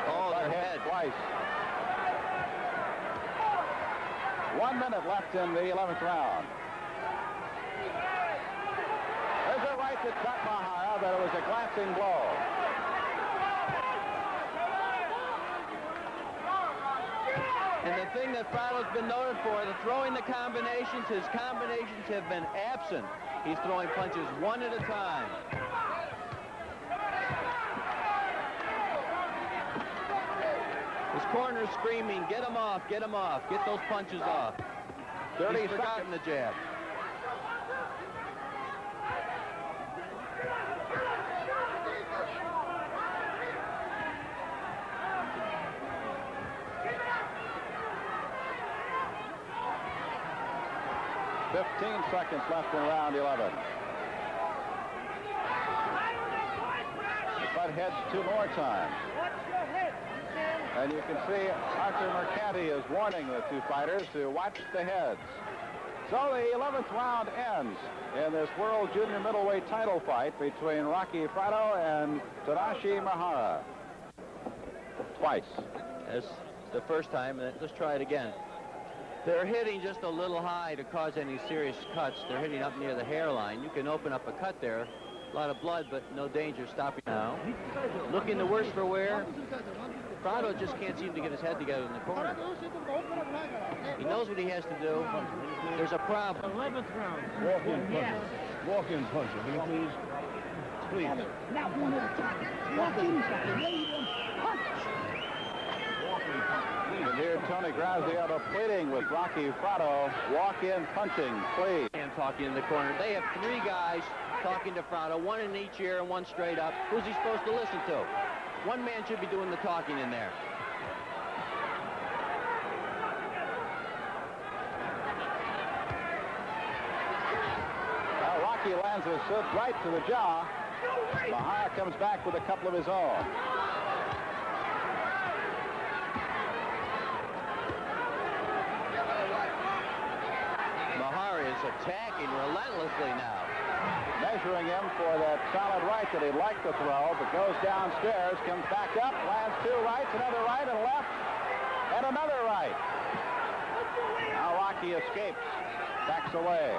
Oh, their head. Twice. 1 minute left in the 11th round. There's a right that cut Mihara, but it was a glancing blow. And the thing that Fratto's been noted for, the throwing the combinations, his combinations have been absent. He's throwing punches one at a time. His corner's screaming, get him off, get him off, get those punches off. 30 He's forgotten the jab. Seconds left in round 11. Butt heads 2 more times. And you can see Arthur Mercanti is warning the 2 fighters to watch the heads. So the 11th round ends in this World Junior Middleweight title fight between Rocky Fratto and Tadashi Mihara. Twice. That's the first time, and let's try it again. They're hitting just a little high to cause any serious cuts. They're hitting up near the hairline. You can open up a cut there. A lot of blood, but no danger stopping now. Looking the worse for wear. Fratto just can't seem to get his head together in the corner. He knows what he has to do. There's a problem. 11th round. Walk-in puncher. Walk-in puncher. Will you please? Please. And here Tony Graziano pleading with Rocky Fratto, walk-in punching, please. And talking in the corner. They have 3 guys talking to Fratto, 1 in each ear and 1 straight up. Who's he supposed to listen to? 1 man should be doing the talking in there. Rocky lands a swoop right to the jaw. Mihara comes back with a couple of his own. Attacking relentlessly now. Measuring him for that solid right that he'd like to throw, but goes downstairs, comes back up, lands 2 rights, another right and left, and another right. Now Rocky escapes, backs away.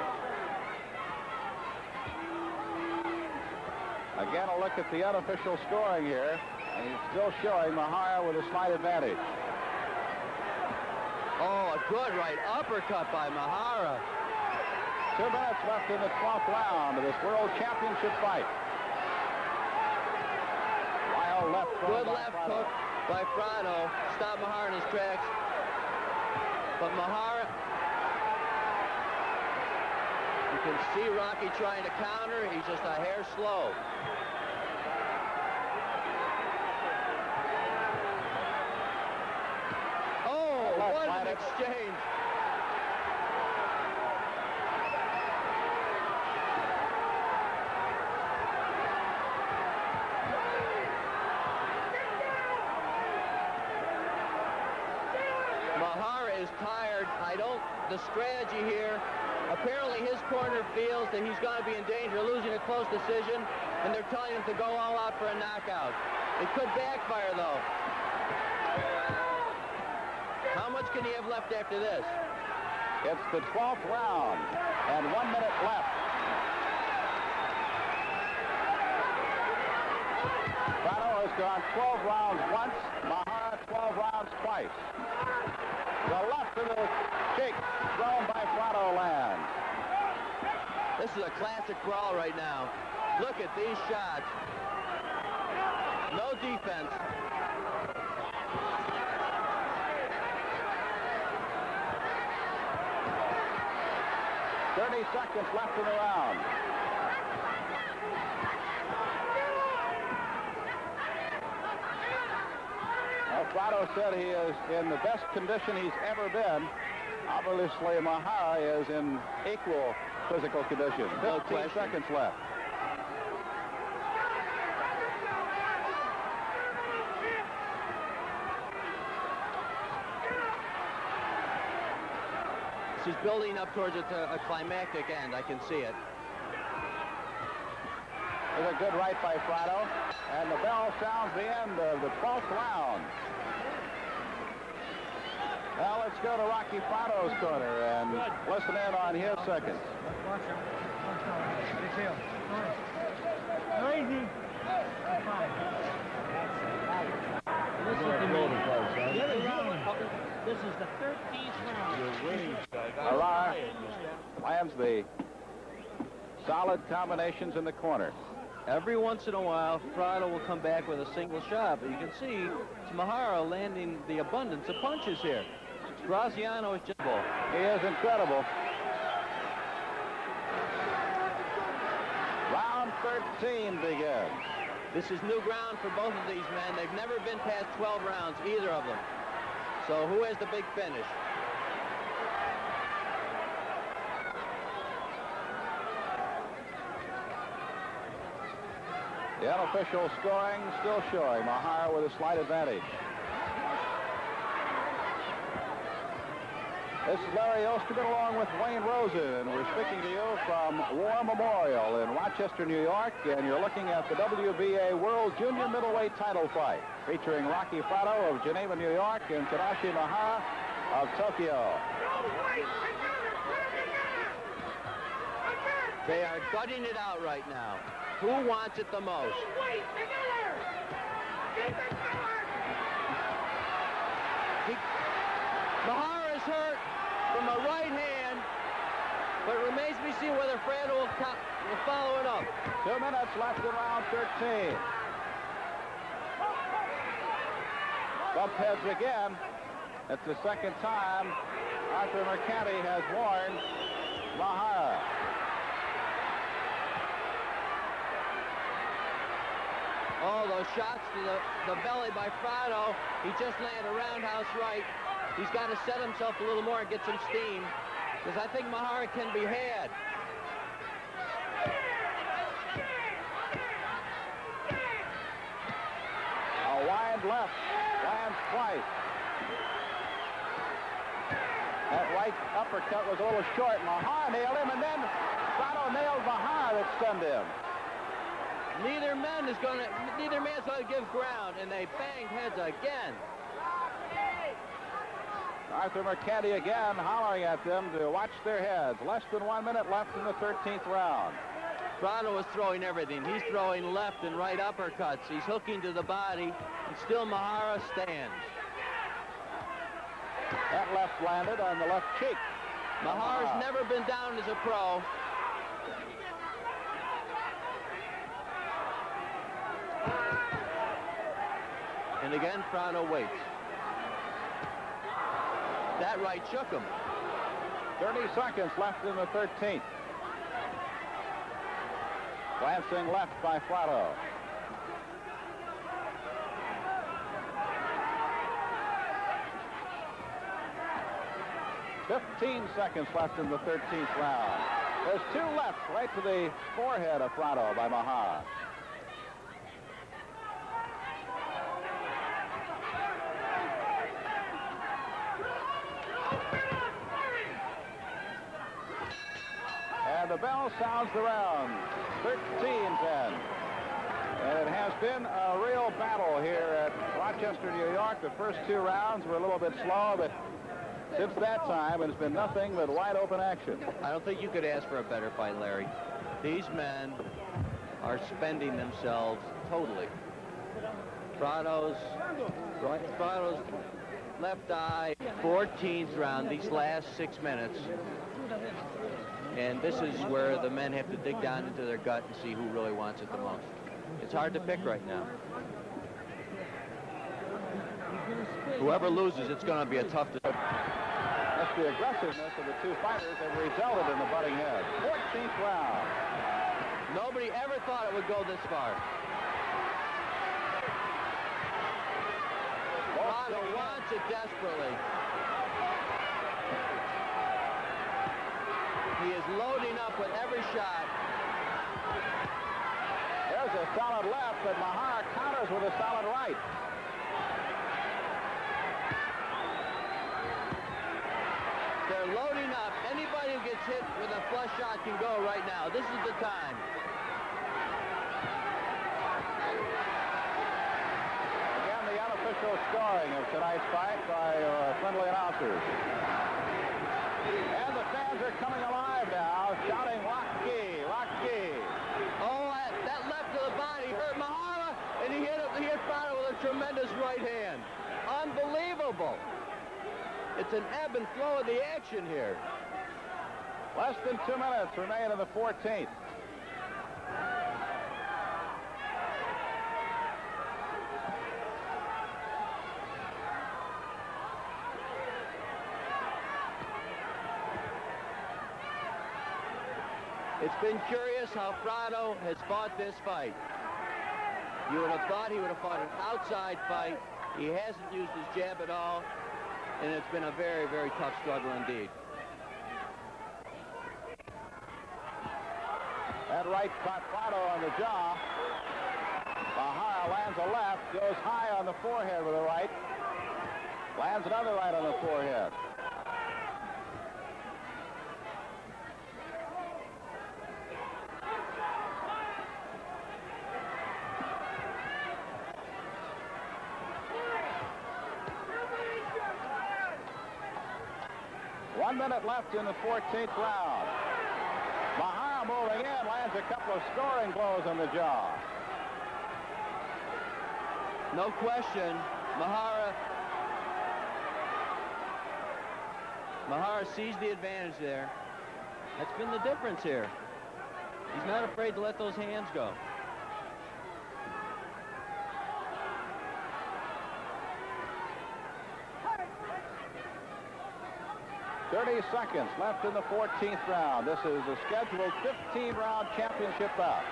Again, a look at the unofficial scoring here, and he's still showing Mihara with a slight advantage. Oh, a good right uppercut by Mihara. 2 minutes left in the 12th round of this World Championship fight. Wild left throw. Good left hook by Fratto. Stop Mihara in his tracks. But Mihara, you can see Rocky trying to counter. He's just a hair slow. Oh, what an exchange. Tired. The strategy here, apparently his corner feels that he's going to be in danger of losing a close decision, and they're telling him to go all out for a knockout. It could backfire, though. How much can he have left after this? It's the 12th round, and 1 minute left. Fratto has gone 12 rounds once, Mihara 12 rounds twice. The left of the kick thrown by Fratto lands. This is a classic brawl right now. Look at these shots. No defense. .30 seconds left in the round. Fratto said he is in the best condition he's ever been. Obviously, Mihara is in equal physical condition. 15 seconds left. This is building up towards a climactic end. I can see it. There's a good right by Fratto, and the bell sounds the end of the 12th round. Now let's go to Rocky Fratto's corner and listen in on his seconds. Watch him. How do you feel? Easy. This is the 13th round. You're winning. Mihara lands the solid combinations in the corner. Every once in a while, Fratto will come back with a single shot, but you can see it's Mihara landing the abundance of punches here. Graziano is just... He is incredible. Round 13 begins. This is new ground for both of these men. They've never been past 12 rounds, either of them. So who has the big finish? The unofficial scoring still showing Mihara with a slight advantage. This is Larry Osterman along with Wayne Rosen. We're speaking to you from War Memorial in Rochester, New York, and you're looking at the WBA World Junior Middleweight title fight featuring Rocky Fratto of Geneva, New York, and Tadashi Mihara of Tokyo. They are gutting it out right now. Who wants it the most? Mihara is hurt from a right hand, but it remains to be seen whether Fratto will follow it up. 2 minutes left in round 13. Bump heads again. It's the second time Arthur Mercante has warned Mihara. Oh, those shots to the belly by Fratto. He just landed a roundhouse right. He's got to set himself a little more and get some steam, because I think Mihara can be had. A wide left, lands twice. That right uppercut was a little short. Mihara nailed him, and then Fratto nailed Mihara that stunned him. Neither man's going to give ground, and they banged heads again. Arthur Mercante again hollering at them to watch their heads. Less than 1 minute left in the 13th round. Fratto is throwing everything. He's throwing left and right uppercuts. He's hooking to the body, and still Mihara stands. That left landed on the left cheek. Mihara's never been down as a pro. And again, Fratto waits. That right shook him. 30 seconds left in the 13th. Glancing left by Fratto. "15 seconds left in the 13th round. There's 2 left right to the forehead of Fratto by Mihara. And the bell sounds the round. 13-10. And it has been a real battle here at Rochester, New York. The first 2 rounds were a little bit slow, but since that time, it's been nothing but wide open action. I don't think you could ask for a better fight, Larry. These men are spending themselves totally. Fratto's left eye, 14th round, these last 6 minutes. And this is where the men have to dig down into their gut and see who really wants it the most. It's hard to pick right now. Whoever loses, it's going to be a tough decision. That's the aggressiveness of the 2 fighters that resulted in the butting heads. 14th round. Nobody ever thought it would go this far. Fratto wants it desperately. He is loading up with every shot. There's a solid left, but Mihara counters with a solid right. They're loading up. Anybody who gets hit with a flush shot can go right now. This is the time. Again, the unofficial unofficial scoring of tonight's fight by friendly announcers. And the fans are coming alive now, shouting, Rocky, Rocky. Oh, that left to the body hurt Mihara, and he hit Fratto with a tremendous right hand. Unbelievable. It's an ebb and flow of the action here. Less than 2 minutes remain in the 14th. It's been curious how Fratto has fought this fight. You would have thought he would have fought an outside fight. He hasn't used his jab at all, and it's been a very, very tough struggle indeed. That right caught Fratto on the jaw. Mihara lands a left, goes high on the forehead with a right. Lands another right on the forehead. One minute left in the 14th round. Mihara moving in, lands a couple of scoring blows on the jaw. No question, Mihara sees the advantage there. That's been the difference here. He's not afraid to let those hands go. .30 seconds left in the 14th round. This is a scheduled 15-round championship bout.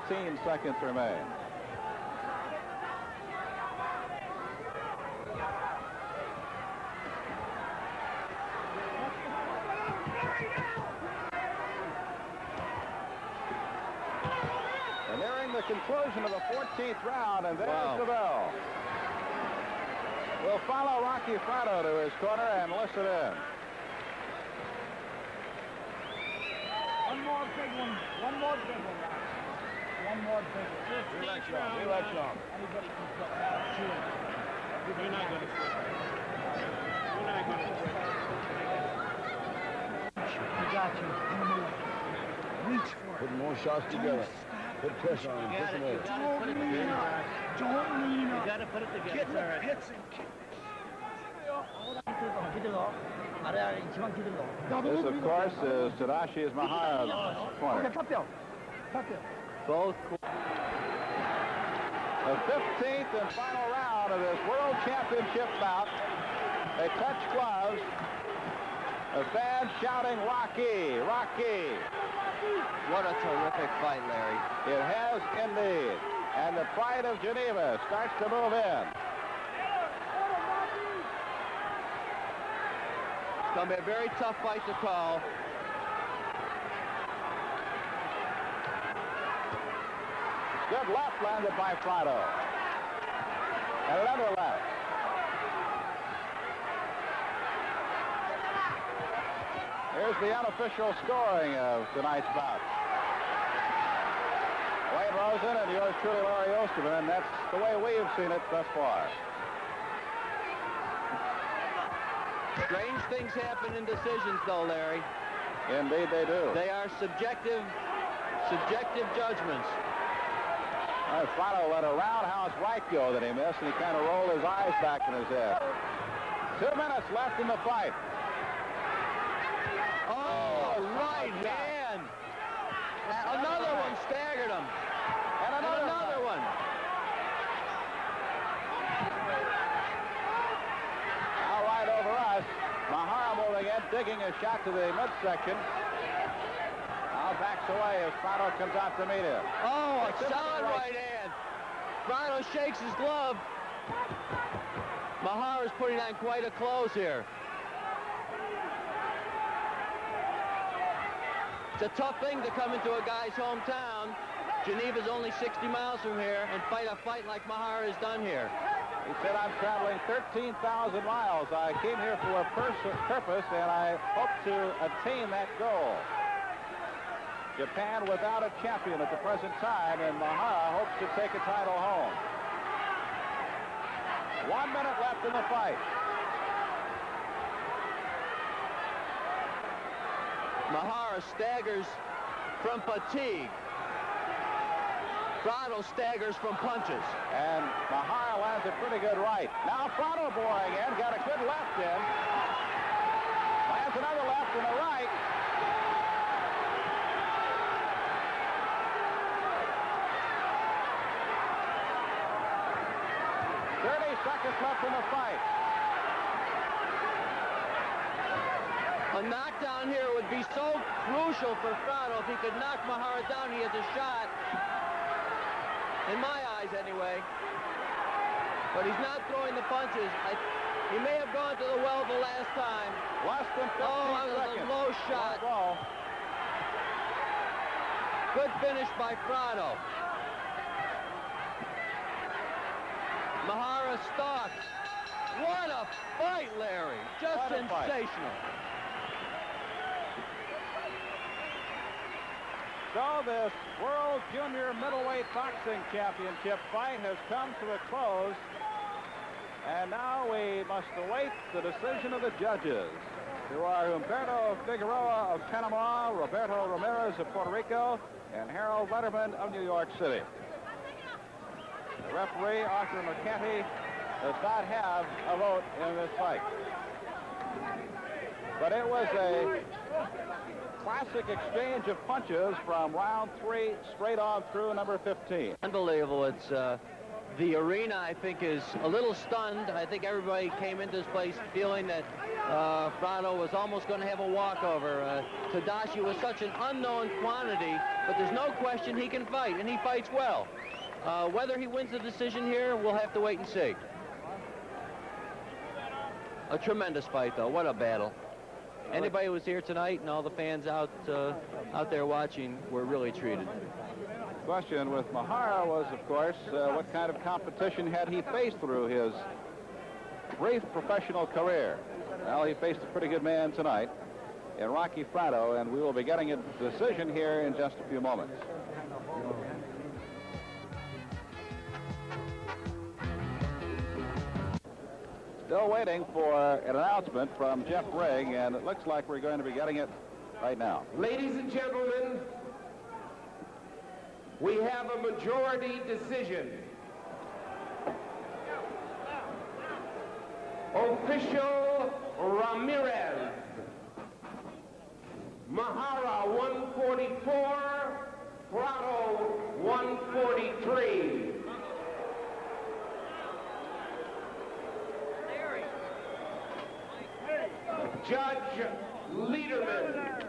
.15 seconds remain. The conclusion of the 14th round, and there's the bell. We'll follow Rocky Fratto to his corner and listen in. One more big one. One more big one. One more big one. Relax, y'all. Relax, y'all. Anybody can put that shooting. You're not going to quit. You're not going to quit. I got you. Reach for it. Put more shots together. Put pressure on him. You gotta put it together. Don't lean up. You gotta put it together. Hits him. This, of course, is Tadashi's Mihara's corner. Both. The 15th and final round of this World Championship bout. They touch gloves. The fans shouting, Rocky, Rocky. What a terrific fight, Larry. It has indeed. And the pride of Geneva starts to move in. It's going to be a very tough fight to call. Good left landed by Fratto. And another left. Here's the unofficial scoring of tonight's bout. Wayne Rosen and yours truly, Larry Osterman, and that's the way we've seen it thus far. Strange things happen in decisions, though, Larry. Indeed they do. They are subjective judgments. Fratto let a roundhouse right go that he missed, and he kind of rolled his eyes back in his head. 2 minutes left in the fight. Oh, right hand. Another one staggered him. And another one. Now right over us. Mihara moving in, digging a shot to the midsection. Now backs away as Fratto comes out to meet him. Oh, a solid right hand. Fratto shakes his glove. Mihara's putting on quite a close here. It's a tough thing to come into a guy's hometown. Geneva's only 60 miles from here and fight a fight like Mihara has done here. He said, I'm traveling 13,000 miles. I came here for a purpose, and I hope to attain that goal. Japan without a champion at the present time, and Mihara hopes to take a title home. 1 minute left in the fight. Mihara staggers from fatigue. Fratto staggers from punches. And Mihara lands a pretty good right. Now Fratto boring in, got a good left in. Lands another left and a right. Seconds left in the fight. A knockdown here would be so crucial for Fratto. If he could knock Mihara down, he has a shot. In my eyes, anyway. But he's not throwing the punches. He may have gone to the well the last time. Less than 15 seconds. A low shot. Good finish by Fratto. Mihara stalks. What a fight, Larry. Just sensational. So this World Junior Middleweight Boxing Championship fight has come to a close. And now we must await the decision of the judges, who are Humberto Figueroa of Panama, Roberto Ramirez of Puerto Rico, and Harold Letterman of New York City. The referee, Arthur McCarthy, does not have a vote in this fight. But it was a classic exchange of punches from round 3 straight on through number 15. Unbelievable. It's the arena, I think, is a little stunned. I think everybody came into this place feeling that Fratto was almost going to have a walkover. Tadashi was such an unknown quantity, but there's no question he can fight, and he fights well. Whether he wins the decision here, we'll have to wait and see. A tremendous fight, though. What a battle. Anybody who was here tonight and all the fans out there watching were really treated. Question with Mihara was, of course, what kind of competition had he faced through his brief professional career? Well, he faced a pretty good man tonight in Rocky Fratto, and we will be getting a decision here in just a few moments. Still waiting for an announcement from Jeff Rigg, and it looks like we're going to be getting it right now. Ladies and gentlemen, we have a majority decision. Official Ramirez. Mihara 144, Fratto 143. Judge Lederman.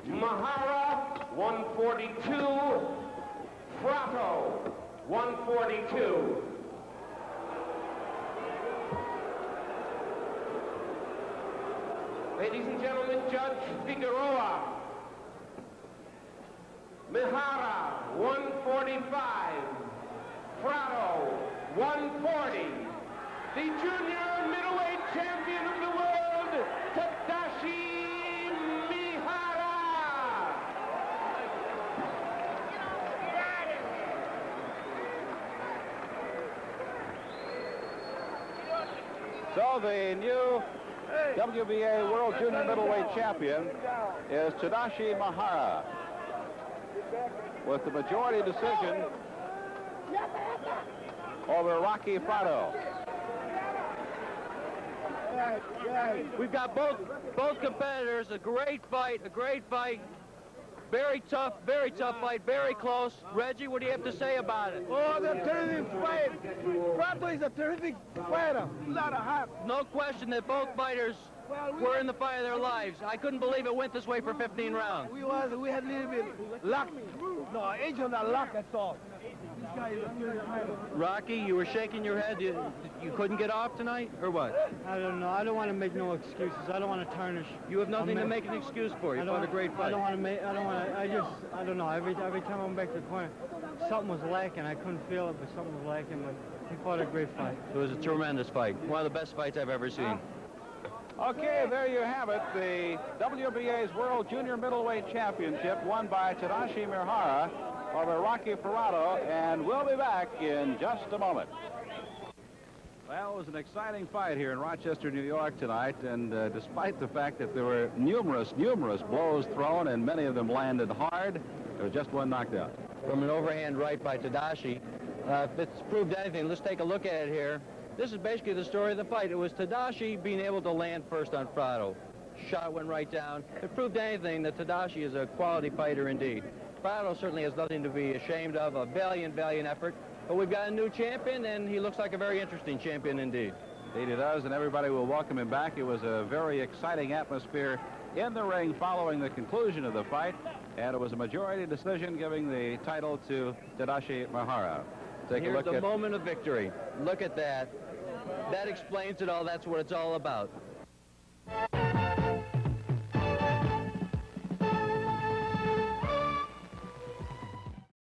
Mihara 142, Fratto 142. Ladies and gentlemen, Judge Figueroa. Mihara 145, Fratto 140. The junior middleweight champion of the world, Tadashi Mihara. So the new WBA World Junior Middleweight Champion is Tadashi Mihara, with the majority decision over Rocky Fratto. We've got both competitors. A great fight. Very tough fight, very close. Reggie, what do you have to say about it? Oh, the terrific fight. Fratto is a terrific fighter. No question that both fighters were in the fight of their lives. I couldn't believe it went this way for 15 rounds. We had a little bit luck. No, age on that luck, that's all. Rocky, you were shaking your head. You couldn't get off tonight, or what? I don't know. I don't want to make no excuses. I don't want to tarnish. You have nothing to make an excuse for. You fought a great fight. I don't want to make. I don't want to. I don't know. Every time I went back to the corner, something was lacking. I couldn't feel it, but something was lacking. But he fought a great fight. It was a tremendous fight. One of the best fights I've ever seen. Okay, there you have it. The WBA's World Junior Middleweight Championship won by Tadashi Mihara over Rocky Fratto, and we'll be back in just a moment. Well, it was an exciting fight here in Rochester, New York tonight, and despite the fact that there were numerous blows thrown and many of them landed hard, there was just one knocked out. From an overhand right by Tadashi. If it's proved anything, let's take a look at it here. This is basically the story of the fight. It was Tadashi being able to land first on Fratto. Shot went right down. If it proved anything, that Tadashi is a quality fighter indeed. Fratto certainly has nothing to be ashamed of, a valiant effort. But we've got a new champion, and he looks like a very interesting champion indeed. Indeed he does, and everybody will welcome him back. It was a very exciting atmosphere in the ring following the conclusion of the fight, and it was a majority decision giving the title to Tadashi Mihara. Take a look Here's the moment of victory. Look at that. That explains it all. That's what it's all about.